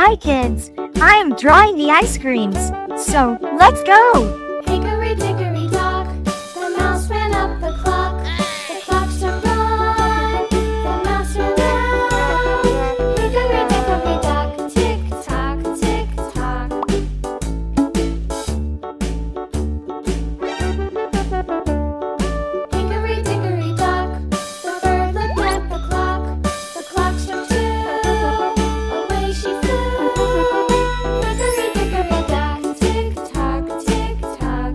Hi kids, I am drawing the ice creams, so let's go! Hickory dickory dock, the mouse ran up the clock. The clock struck one, the mouse ran round. Hickory dickory dock, tick tock, tick tock. Hickory dickory dock, the bird looked at the clock. The clock struck two, away she flew. Hickory dickory dock, tick tock, tick tock.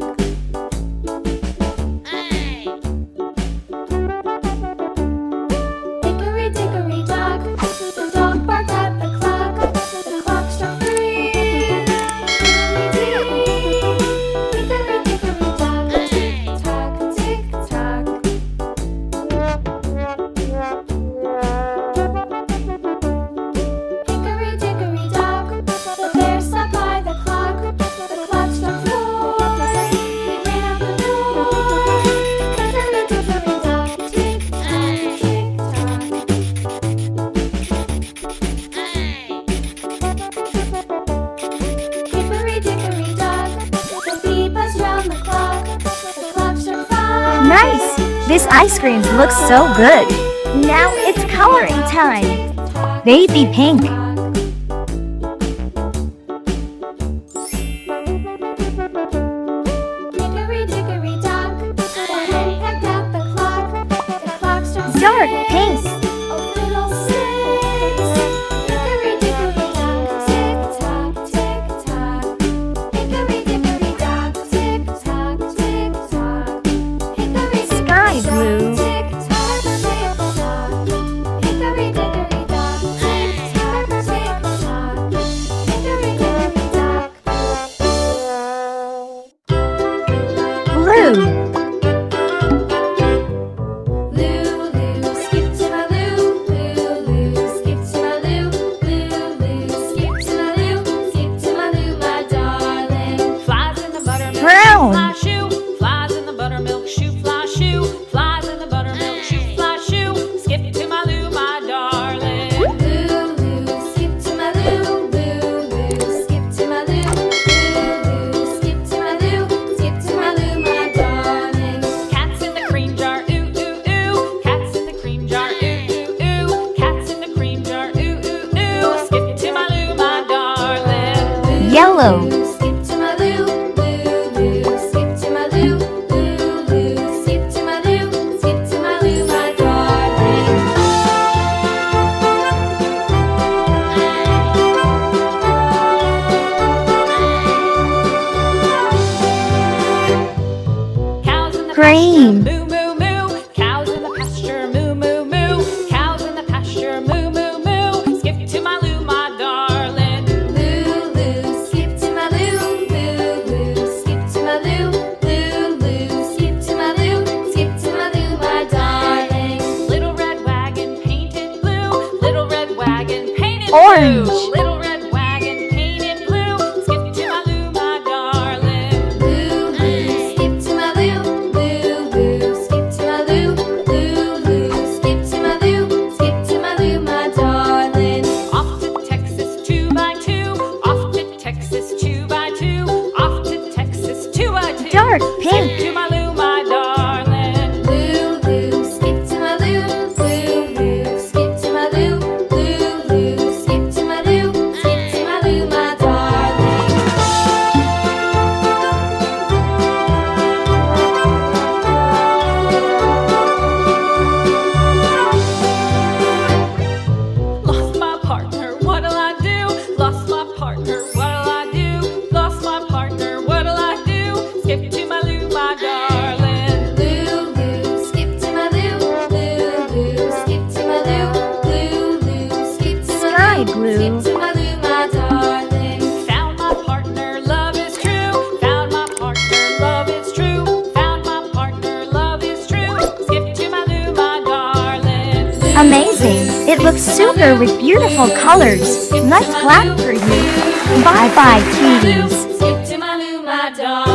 Hickory dickory dock, the dog barked at the clock. The clock struck three, dee-dee-dee. Hickory dickory dock, tick tock, tick tock. Hickory dickory dock, the bear sat by the clock. The clock struck four, he ran out the door. Hickory dickory dock, tick tock, tick tock. Hickory dickory dock, the bee buzzed round the clock. The clock struck five. Nice! This ice cream looks so good! Now it's coloring time! Baby pink! Hickory dickory dock, the hen pecked at the clock. The clock struck Dark six. pink! Oh, fiddlesticks! Hickory dickory dock, tick tock, tick tock. Hickory dickory dock, tick tock, tick tock. Hickory Sky dickory blue. dock, tick tock, tick tock. Hickory dickory dock, tick tock, tick tock. Hickory dickory dock. Blue! Lulu, skip to my Lou, Lulu, skip to my Lou, Lulu, skip to my Lou, skip to my Lou, my darling. Flies in the buttermilk Brown. shoe, fly shoe. Flies in the buttermilk shoe, fly shoe. Flies in the buttermilk shoe, fly shoe. Skip to my Lou, my darling. Lulu, skip to my Lou, Lulu, skip to my Lou, Lulu, skip to my Lou, skip to my Lou, my darling. Cats in the cream jar, ooh ooh ooh. Cats in the cream jar, ooh ooh ooh. Cats in the cream jar, ooh ooh ooh. Skip to my Lou, my darling. Yellow! Skip to my Lou, Lulu, skip to my Lou, Lulu, skip to my Lou, skip to my Lou, my darling. Cows in the Green. pasture, moo moo moo. Cows in the pasture, moo moo moo. Cows in the pasture, moo moo moo. Skip to my Lou, my darling. Lulu, skip to my Lou, Lulu, skip to my Lou, Lulu, skip to my Lou, skip to my Lou, my darling. Little red wagon painted blue. Little red wagon painted Orange. blue. Little red wagon painted blue. Skip to my Lou, my darling. Lulu, skip to my Lou, Lulu, skip to my Lou, Lulu, skip to my Lou, skip to my Lou, my darling. Off to Texas 2x2. Off to Texas 2x2. Off to Texas 2x2. Dark Skip pink! to my Lou, my darling. Lulu, skip to my Lou, Lulu, skip to my Lou, Lulu, skip to my Lou, skip to my Lou, my darling. Lost my partner, what'll I do? Lost my partner, what'll I do? Lost my partner, what'll I do? Skip to my Lou, my darling. Lulu, skip to my Lou, Lulu, skip to my Lou, Lulu, skip to my Sky Lou, blue. skip to my Lou, my darling. Found my partner, love is true. Found my partner, love is true. Found my partner, love is true. Skip to my Lou, my darling. Amazing! It looks super with beautiful colors. Let's clap for you! Bye bye, cuties! Skip to my Lou, my darling.